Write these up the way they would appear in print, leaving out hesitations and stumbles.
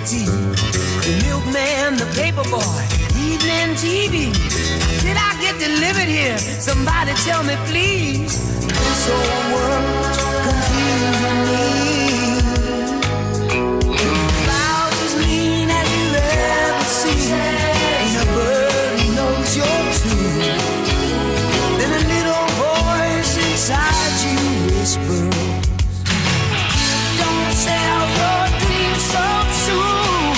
tea. The milkman, the paper boy, evening TV. Did I get delivered here? Somebody tell me, please. This whole world's confusing me. Clouds as mean as you ever seen. Ain't a bird who knows you're true. Then a little voice inside you whispers, don't sell your dreams so soon.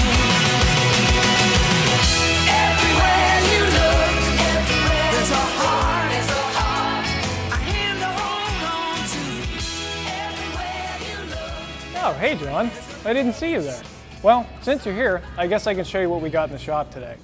Everywhere you look, there's a heart, a hand to hold on to. Everywhere you look. Oh, hey John, I didn't see you there. Well, since you're here, I guess I can show you what we got in the shop today.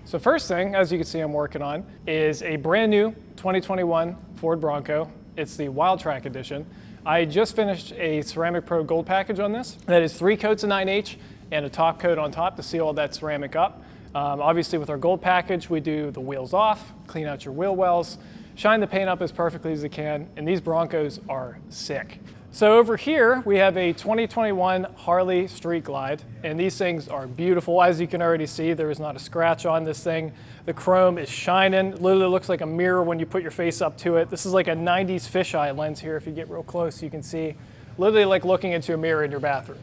So first thing, as you can see I'm working on, is a brand new 2021 Ford Bronco. It's the Wild Track Edition. I just finished a Ceramic Pro Gold package on this. That is 3 coats of 9H and a top coat on top to seal all that ceramic up. Obviously with our gold package, we do the wheels off, clean out your wheel wells, shine the paint up as perfectly as it can, and these Broncos are sick. So over here, we have a 2021 Harley Street Glide, and these things are beautiful. As you can already see, there is not a scratch on this thing. The chrome is shining. Literally looks like a mirror when you put your face up to it. This is like a 90s fisheye lens here. If you get real close, you can see literally like looking into a mirror in your bathroom.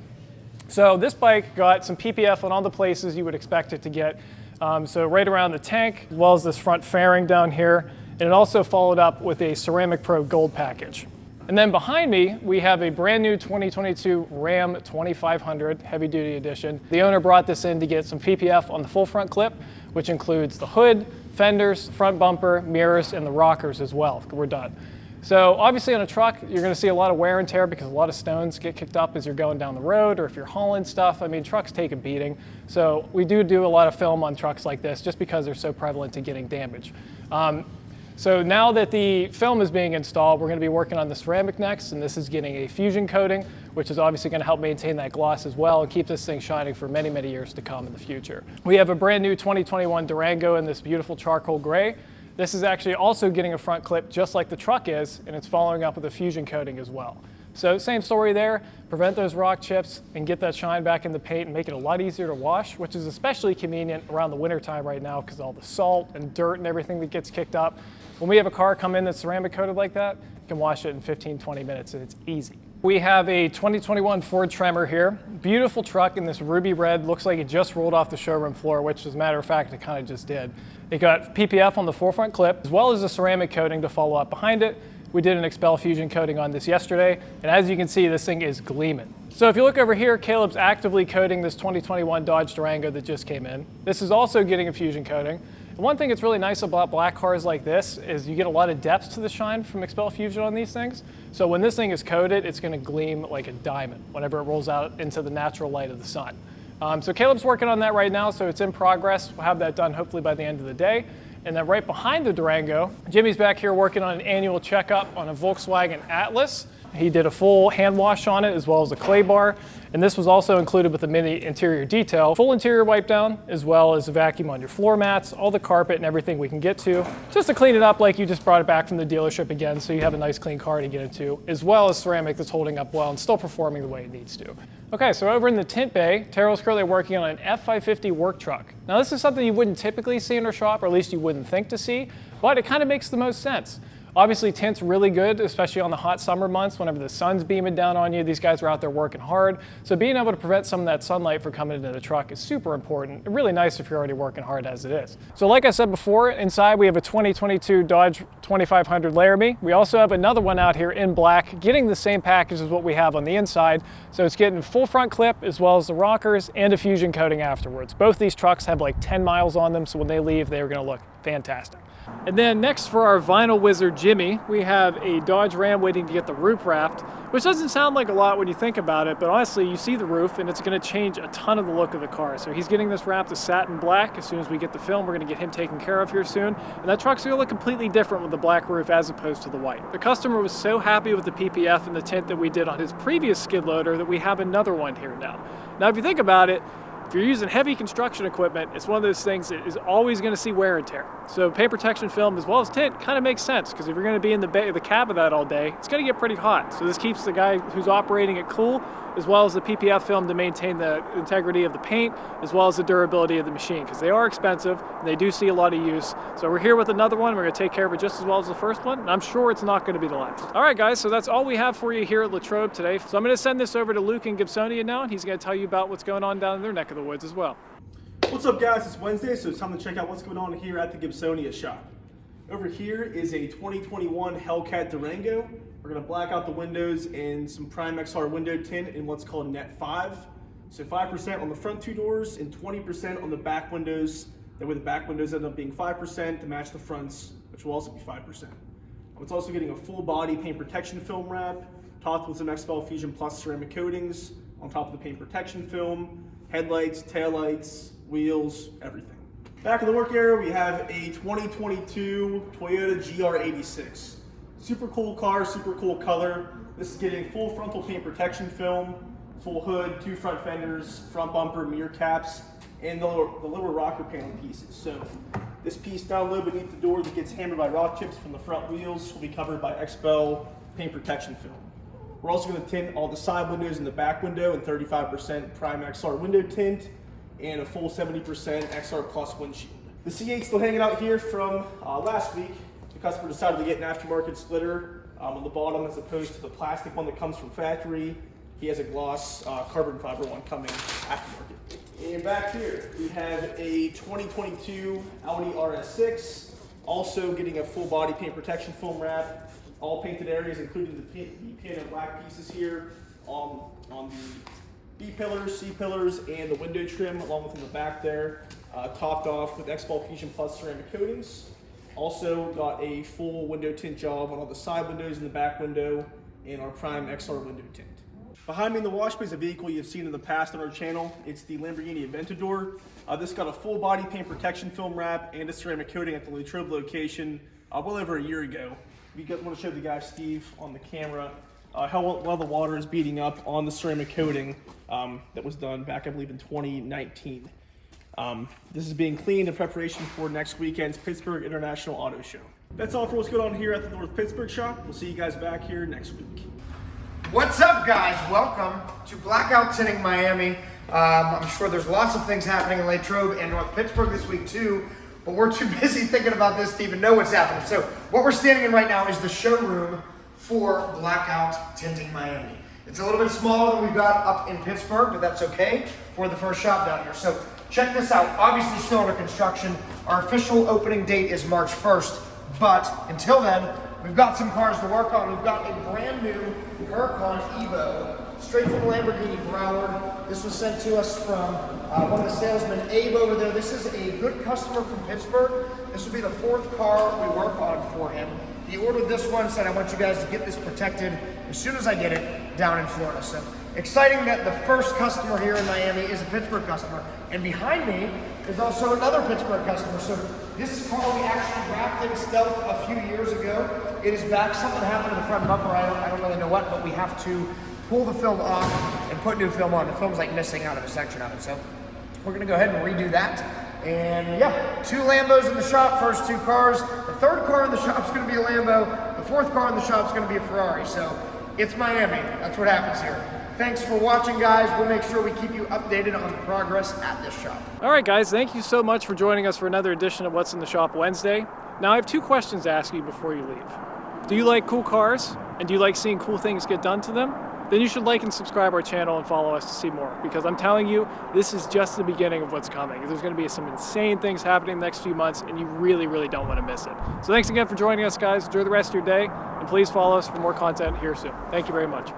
So this bike got some PPF on all the places you would expect it to get. So right around the tank, as well as this front fairing down here. And it also followed up with a Ceramic Pro Gold package. And then behind me, we have a brand new 2022 Ram 2500 Heavy Duty Edition. The owner brought this in to get some PPF on the full front clip, which includes the hood, fenders, front bumper, mirrors, and the rockers as well. We're done. So obviously on a truck, you're gonna see a lot of wear and tear because a lot of stones get kicked up as you're going down the road or if you're hauling stuff. I mean, trucks take a beating. So we do a lot of film on trucks like this just because they're so prevalent to getting damage. So now that the film is being installed, we're going to be working on the ceramic next, and this is getting a fusion coating, which is obviously going to help maintain that gloss as well and keep this thing shining for many, many years to come in the future. We have a brand new 2021 Durango in this beautiful charcoal gray. This is actually also getting a front clip just like the truck is, and it's following up with a fusion coating as well. So same story there, prevent those rock chips and get that shine back in the paint and make it a lot easier to wash, which is especially convenient around the winter time right now because all the salt and dirt and everything that gets kicked up. When we have a car come in that's ceramic coated like that, you can wash it in 15, 20 minutes and it's easy. We have a 2021 Ford Tremor here. Beautiful truck in this ruby red, looks like it just rolled off the showroom floor, which as a matter of fact, it kind of just did. It got PPF on the forefront clip, as well as a ceramic coating to follow up behind it. We did an XPEL fusion coating on this yesterday, and as you can see, this thing is gleaming. So if you look over here, Caleb's actively coating this 2021 Dodge Durango that just came in. This is also getting a fusion coating. And one thing that's really nice about black cars like this is you get a lot of depth to the shine from XPEL fusion on these things. So when this thing is coated, it's gonna gleam like a diamond whenever it rolls out into the natural light of the sun. So Caleb's working on that right now, so it's in progress. We'll have that done hopefully by the end of the day. And then right behind the Durango, Jimmy's back here working on an annual checkup on a Volkswagen Atlas. He did a full hand wash on it as well as a clay bar. And this was also included with a mini interior detail, full interior wipe down, as well as a vacuum on your floor mats, all the carpet and everything we can get to, just to clean it up like you just brought it back from the dealership again so you have a nice clean car to get into, as well as ceramic that's holding up well and still performing the way it needs to. Okay, so over in the tint bay, Terrell's currently working on an F550 work truck. Now this is something you wouldn't typically see in our shop, or at least you wouldn't think to see, but it kind of makes the most sense. Obviously tint's really good, especially on the hot summer months whenever the sun's beaming down on you. These guys are out there working hard. So being able to prevent some of that sunlight from coming into the truck is super important and really nice if you're already working hard as it is. So like I said before, inside we have a 2022 Dodge 2500 Laramie. We also have another one out here in black, getting the same package as what we have on the inside. So it's getting full front clip as well as the rockers and a fusion coating afterwards. Both these trucks have like 10 miles on them, so when they leave, they're gonna look fantastic. And then next for our vinyl wizard Jimmy, we have a Dodge Ram waiting to get the roof wrapped, which doesn't sound like a lot when you think about it, but honestly you see the roof and it's going to change a ton of the look of the car. So he's getting this wrapped to satin black. As soon as we get the film, we're going to get him taken care of here soon. And that truck's going to look completely different with the black roof as opposed to the white. The customer was so happy with the PPF and the tint that we did on his previous skid loader that we have another one here now. Now if you think about it, if you're using heavy construction equipment, it's one of those things that is always going to see wear and tear. So paint protection film as well as tint kind of makes sense because if you're going to be in the cab of that all day, it's going to get pretty hot. So this keeps the guy who's operating it cool as well as the PPF film to maintain the integrity of the paint, as well as the durability of the machine, because they are expensive and they do see a lot of use. So we're here with another one. We're going to take care of it just as well as the first one, and I'm sure it's not going to be the last. All right, guys, so that's all we have for you here at Latrobe today. So I'm going to send this over to Luke in Gibsonia now, and he's going to tell you about what's going on down in their neck of the woods as well. What's up, guys? It's Wednesday, so it's time to check out what's going on here at the Gibsonia shop. Over here is a 2021 Hellcat Durango. We're going to black out the windows in some Prime XR window tint in what's called Net 5. So 5% on the front two doors and 20% on the back windows. That way the back windows end up being 5% to match the fronts, which will also be 5%. It's also getting a full body paint protection film wrap, topped with some XPEL Fusion Plus ceramic coatings on top of the paint protection film, headlights, taillights, wheels, everything. Back in the work area, we have a 2022 Toyota GR86. Super cool car, super cool color. This is getting full frontal paint protection film, full hood, 2 front fenders, front bumper, mirror caps, and the lower rocker panel pieces. So this piece down low beneath the door that gets hammered by rock chips from the front wheels will be covered by XPEL paint protection film. We're also going to tint all the side windows and the back window in 35% Prime XR window tint and a full 70% XR Plus windshield. The C8's still hanging out here from last week. The customer decided to get an aftermarket splitter on the bottom as opposed to the plastic one that comes from factory. He has a gloss carbon fiber one coming aftermarket. And back here, we have a 2022 Audi RS6, also getting a full body paint protection film wrap, all painted areas, including the piano black pieces here on the B-pillars, C-pillars, and the window trim, along with in the back there, topped off with XPEL Fusion Plus ceramic coatings. Also got a full window tint job on all the side windows and the back window, and our Prime XR window tint. Behind me in the wash bay is a vehicle you've seen in the past on our channel. It's the Lamborghini Aventador. This got a full body paint protection film wrap and a ceramic coating at the Latrobe location well over a year ago. We want to show the guy Steve on the camera how well the water is beating up on the ceramic coating that was done back, I believe, in 2019. This is being cleaned in preparation for next weekend's Pittsburgh International Auto Show. That's all for what's going on here at the North Pittsburgh shop. We'll see you guys back here next week. What's up, guys? Welcome to Blackout Tinting Miami. I'm sure there's lots of things happening in Latrobe and North Pittsburgh this week too, but we're too busy thinking about this to even know what's happening. So what we're standing in right now is the showroom for Blackout Tinting Miami. It's a little bit smaller than we've got up in Pittsburgh, but that's okay for the first shop down here. So check this out. Obviously still under construction. Our official opening date is March 1st, but until then, we've got some cars to work on. We've got a brand new Huracan Evo, straight from Lamborghini Broward. This was sent to us from one of the salesmen, Abe over there. This is a good customer from Pittsburgh. This will be the 4th car we work on for him. He ordered this one, said I want you guys to get this protected as soon as I get it down in Florida. So exciting that the first customer here in Miami is a Pittsburgh customer. And behind me is also another Pittsburgh customer. So this car we actually wrapped in stealth a few years ago. It is back. Something happened to the front bumper. I don't really know what, but we have to pull the film off and put new film on. The film's like missing out of a section of it. So we're gonna go ahead and redo that. And yeah, 2 Lambos in the shop, first 2 cars. The 3rd car in the shop is gonna be a Lambo. The 4th car in the shop is gonna be a Ferrari. So it's Miami, that's what happens here. Thanks for watching, guys. We'll make sure we keep you updated on the progress at this shop. All right, guys, thank you so much for joining us for another edition of What's in the Shop Wednesday. Now, I have 2 questions to ask you before you leave. Do you like cool cars? And do you like seeing cool things get done to them? Then you should like and subscribe our channel and follow us to see more, because I'm telling you, this is just the beginning of what's coming. There's going to be some insane things happening in the next few months, and you really, really don't want to miss it. So thanks again for joining us, guys. Enjoy the rest of your day, and please follow us for more content here soon. Thank you very much.